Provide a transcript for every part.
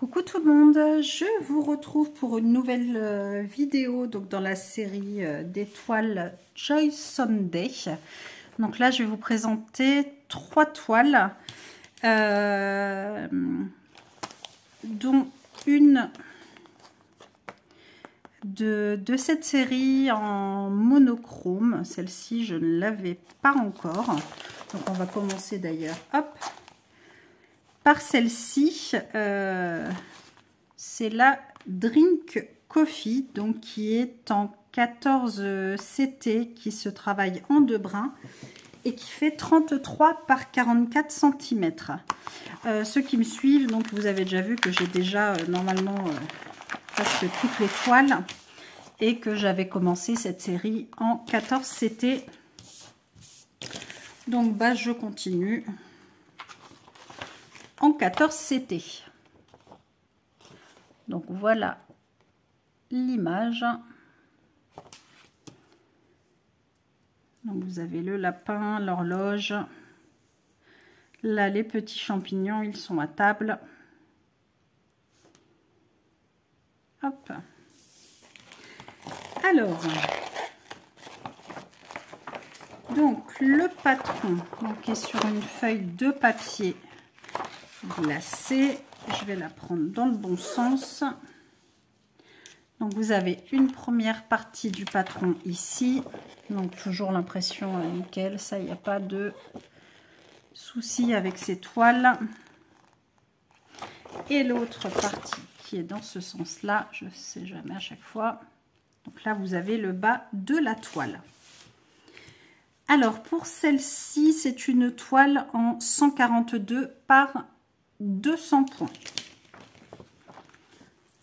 Coucou tout le monde, je vous retrouve pour une nouvelle vidéo donc dans la série des toiles Joy Sunday. Donc là je vais vous présenter 3 toiles, dont une de cette série en monochrome. Celle-ci je ne l'avais pas encore, donc on va commencer d'ailleurs hop par celle-ci. C'est la Drink Coffee, donc qui est en 14 CT, qui se travaille en 2 brins et qui fait 33 par 44 cm. Ceux qui me suivent, donc vous avez déjà vu que j'ai déjà normalement presque toutes les toiles et que j'avais commencé cette série en 14 CT. Donc bah je continue en 14 CT. Donc voilà l'image. Donc vous avez le lapin, l'horloge. Là les petits champignons, ils sont à table. Hop. Alors, donc le patron donc, est sur une feuille de papier glacée. Je vais la prendre dans le bon sens. Donc vous avez une première partie du patron ici, donc toujours l'impression nickel, ça il n'y a pas de souci avec ces toiles. Et l'autre partie qui est dans ce sens là, je ne sais jamais à chaque fois. Donc là vous avez le bas de la toile. Alors pour celle-ci, c'est une toile en 142 par 200 points.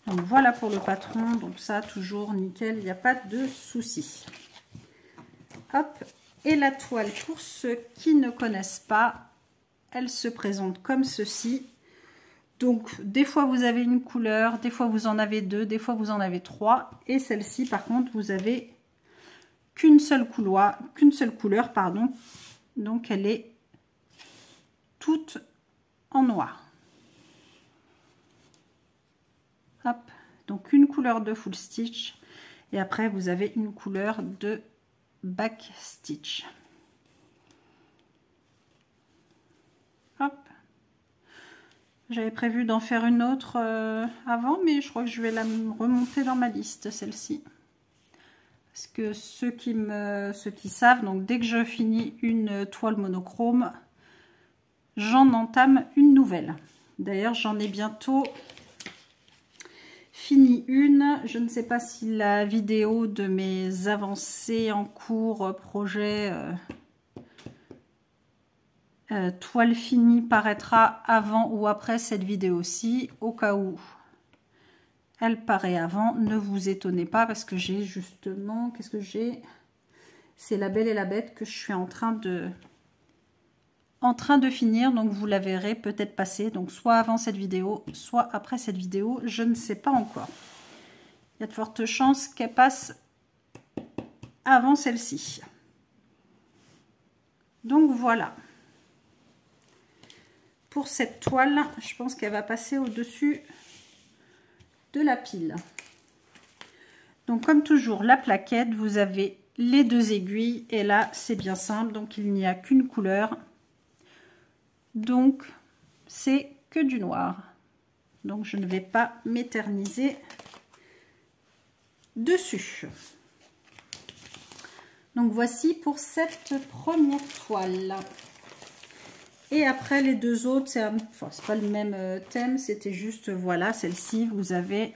Donc voilà pour le patron, donc ça toujours nickel, il n'y a pas de souci. Hop, et la toile, pour ceux qui ne connaissent pas, elle se présente comme ceci. Donc des fois vous avez une couleur, des fois vous en avez 2, des fois vous en avez 3. Et celle-ci par contre vous avez qu'une seule couleur, pardon. Donc elle est toute en noir. Hop, donc une couleur de full stitch et après vous avez une couleur de back stitch. Hop, j'avais prévu d'en faire une autre avant, mais je crois que je vais la remonter dans ma liste, celle-ci, parce que ceux qui savent, donc dès que je finis une toile monochrome, j'en entame une nouvelle. D'ailleurs j'en ai bientôt fini une. Je ne sais pas si la vidéo de mes avancées en cours projet toile finie paraîtra avant ou après cette vidéo-ci. Au cas où elle paraît avant, ne vous étonnez pas parce que j'ai justement, qu'est-ce que j'ai? C'est La Belle et la Bête que je suis en train de finir, donc vous la verrez peut-être passer, donc soit avant cette vidéo, soit après cette vidéo, je ne sais pas encore. Il y a de fortes chances qu'elle passe avant celle-ci. Donc voilà. Pour cette toile, je pense qu'elle va passer au-dessus de la pile. Donc comme toujours, la plaquette, vous avez les 2 aiguilles, et là c'est bien simple, donc il n'y a qu'une couleur. Donc c'est que du noir, donc je ne vais pas m'éterniser dessus. Donc voici pour cette première toile, et après les 2 autres, c'est enfin, pas le même thème, c'était juste voilà, celle-ci vous avez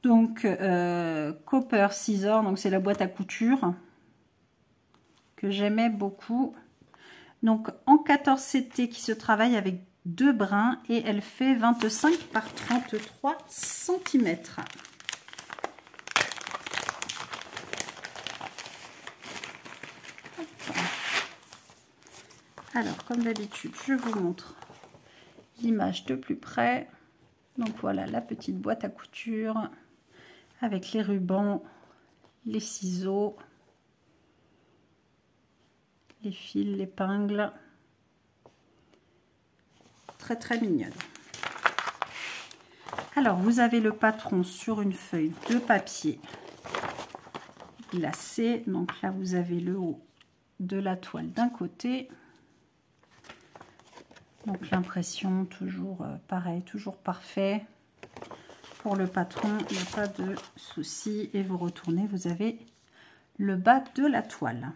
donc Copper Scissor, donc c'est la boîte à couture que j'aimais beaucoup. Donc en 14 CT qui se travaille avec 2 brins et elle fait 25 par 33 cm. Alors comme d'habitude, je vous montre l'image de plus près. Donc voilà la petite boîte à couture avec les rubans, les ciseaux, les fils, l'épingle. Très très mignonne. Alors, vous avez le patron sur une feuille de papier glacé. Donc là, vous avez le haut de la toile d'un côté. Donc l'impression, toujours pareil, toujours parfait. Pour le patron, il n'y a pas de souci. Et vous retournez, vous avez le bas de la toile.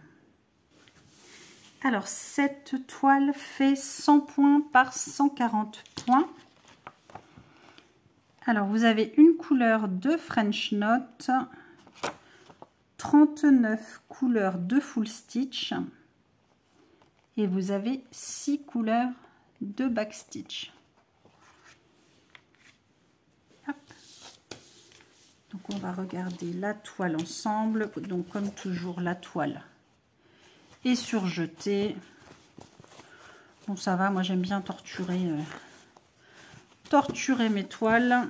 Alors, cette toile fait 100 points par 140 points. Alors, vous avez une couleur de French Knot, 39 couleurs de full stitch et vous avez 6 couleurs de back stitch. Hop. Donc, on va regarder la toile ensemble. Donc, comme toujours, la toile est surjetée. Bon, ça va, moi j'aime bien torturer mes toiles.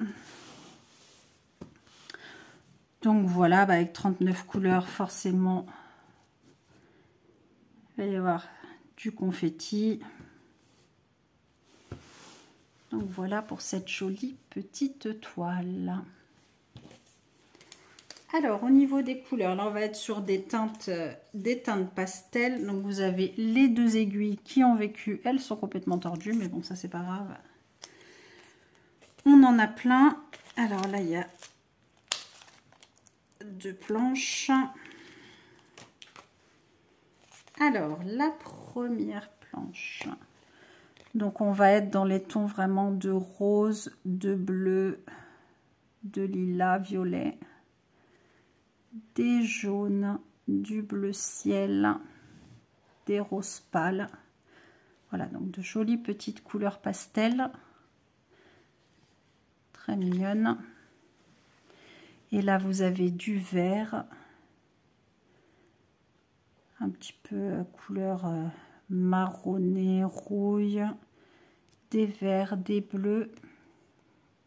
Donc voilà, avec 39 couleurs, forcément, il va y avoir du confetti. Donc voilà pour cette jolie petite toile. Alors au niveau des couleurs, là on va être sur des teintes pastel. Donc vous avez les deux aiguilles qui ont vécu, elles sont complètement tordues, mais bon ça c'est pas grave. On en a plein. Alors là il y a 2 planches. Alors la première planche, donc on va être dans les tons vraiment de rose, de bleu, de lilas, violet, des jaunes, du bleu ciel, des roses pâles. Voilà, donc de jolies petites couleurs pastel, très mignonnes. Et là, vous avez du vert, un petit peu couleur marronné, rouille, des verts, des bleus,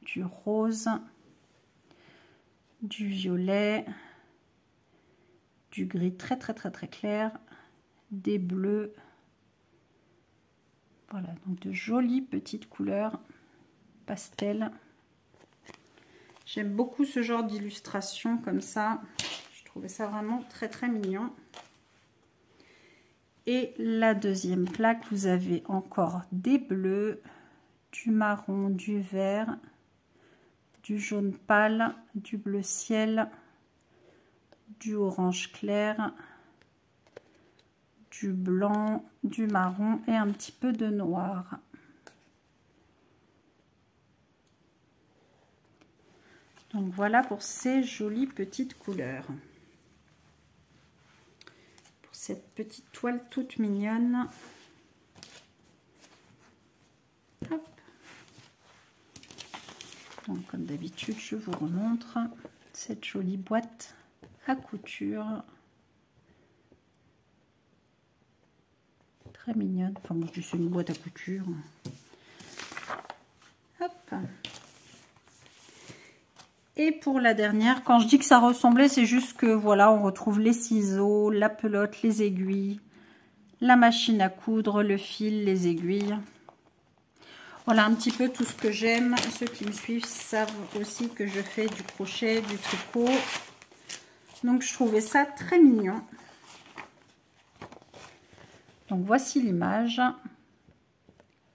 du rose, du violet, du gris très clair, des bleus. Voilà, donc de jolies petites couleurs pastel. J'aime beaucoup ce genre d'illustration comme ça. Je trouvais ça vraiment très mignon. Et la deuxième plaque, vous avez encore des bleus, du marron, du vert, du jaune pâle, du bleu ciel, du orange clair, du blanc, du marron et un petit peu de noir. Donc voilà pour ces jolies petites couleurs. Pour cette petite toile toute mignonne. Hop. Donc comme d'habitude, je vous remontre cette jolie boîte à couture. Très mignonne. Enfin moi je dis c'est une boîte à couture. Hop. Et pour la dernière, quand je dis que ça ressemblait, c'est juste que voilà, on retrouve les ciseaux, la pelote, les aiguilles, la machine à coudre, le fil, les aiguilles. Voilà un petit peu tout ce que j'aime. Ceux qui me suivent savent aussi que je fais du crochet, du tricot. Donc je trouvais ça très mignon. Donc voici l'image.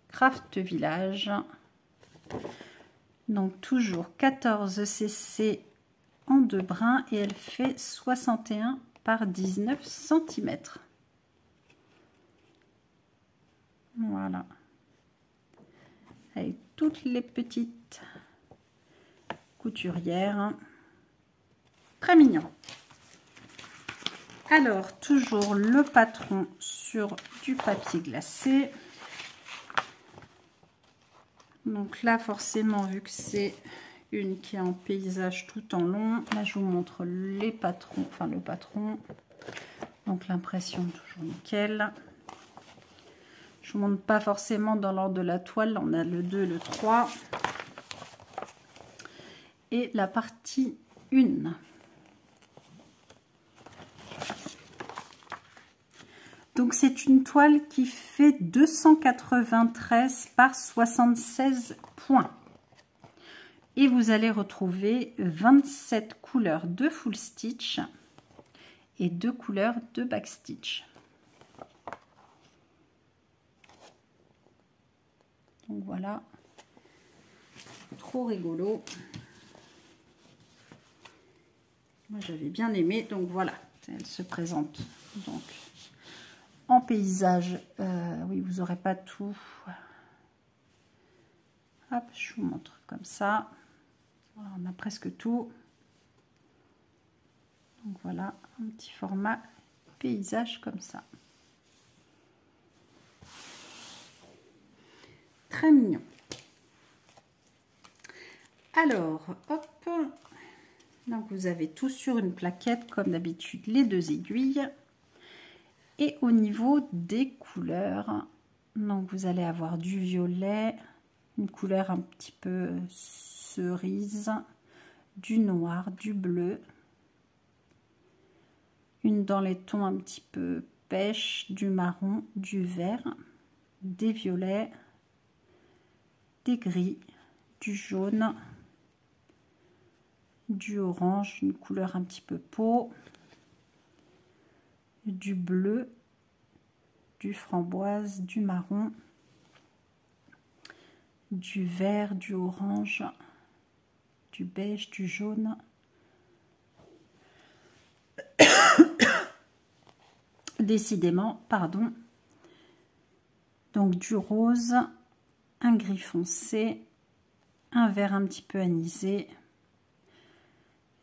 Craft Village. Donc toujours 14 cc en 2 brins et elle fait 61 par 19 cm. Voilà. Avec toutes les petites couturières. Très mignon. Alors toujours le patron sur du papier glacé. Donc là, forcément, vu que c'est une qui est en paysage tout en long, là, je vous montre les patrons, enfin le patron. Donc l'impression, toujours nickel. Je vous montre pas forcément dans l'ordre de la toile. On a le 2, le 3. Et la partie 1. Donc c'est une toile qui fait 293 par 76 points. Et vous allez retrouver 27 couleurs de full stitch et 2 couleurs de backstitch. Donc voilà, trop rigolo. Moi j'avais bien aimé, donc voilà, elle se présente donc en paysage. Oui, vous n'aurez pas tout. Hop, je vous montre comme ça. Voilà, on a presque tout. Donc voilà, un petit format paysage comme ça. Très mignon. Alors, hop. Donc vous avez tout sur une plaquette comme d'habitude, les 2 aiguilles. Et au niveau des couleurs, donc vous allez avoir du violet, une couleur un petit peu cerise, du noir, du bleu, une dans les tons un petit peu pêche, du marron, du vert, des violets, des gris, du jaune, du orange, une couleur un petit peu peau, du bleu, du framboise, du marron, du vert, du orange, du beige, du jaune, décidément, pardon, donc du rose, un gris foncé, un vert un petit peu anisé,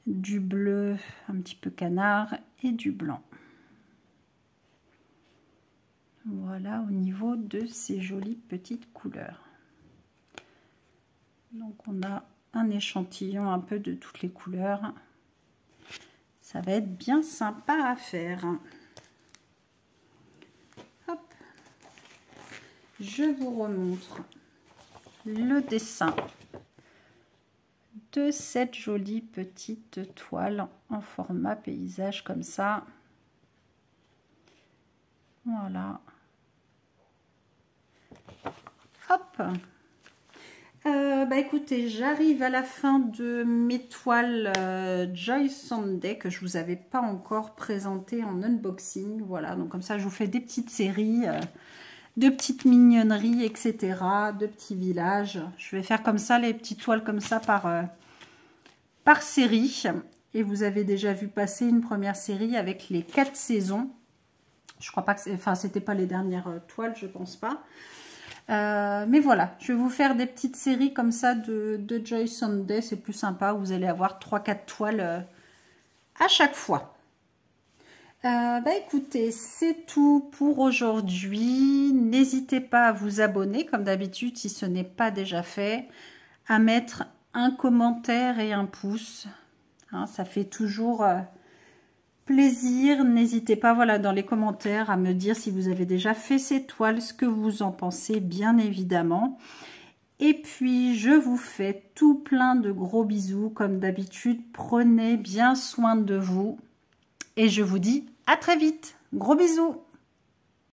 du bleu un petit peu canard et du blanc. Voilà au niveau de ces jolies petites couleurs. Donc on a un échantillon un peu de toutes les couleurs. Ça va être bien sympa à faire. Hop. Je vous remontre le dessin de cette jolie petite toile en format paysage comme ça. Voilà. Hop. Bah écoutez, j'arrive à la fin de mes toiles Joy Sunday que je vous avais pas encore présentées en unboxing. Voilà, donc comme ça je vous fais des petites séries, de petites mignonneries, etc., de petits villages. Je vais faire comme ça les petites toiles comme ça par série. Et vous avez déjà vu passer une première série avec les 4 saisons. Je crois pas que c'était pas les dernières toiles, je pense pas. Mais voilà, je vais vous faire des petites séries comme ça de Joy Sunday. C'est plus sympa, vous allez avoir 3-4 toiles à chaque fois. Bah écoutez, c'est tout pour aujourd'hui. N'hésitez pas à vous abonner comme d'habitude si ce n'est pas déjà fait, à mettre un commentaire et un pouce, hein, ça fait toujours plaisir. N'hésitez pas, voilà, dans les commentaires à me dire si vous avez déjà fait ces toiles, ce que vous en pensez, bien évidemment. Et puis je vous fais tout plein de gros bisous comme d'habitude. Prenez bien soin de vous et je vous dis à très vite. Gros bisous.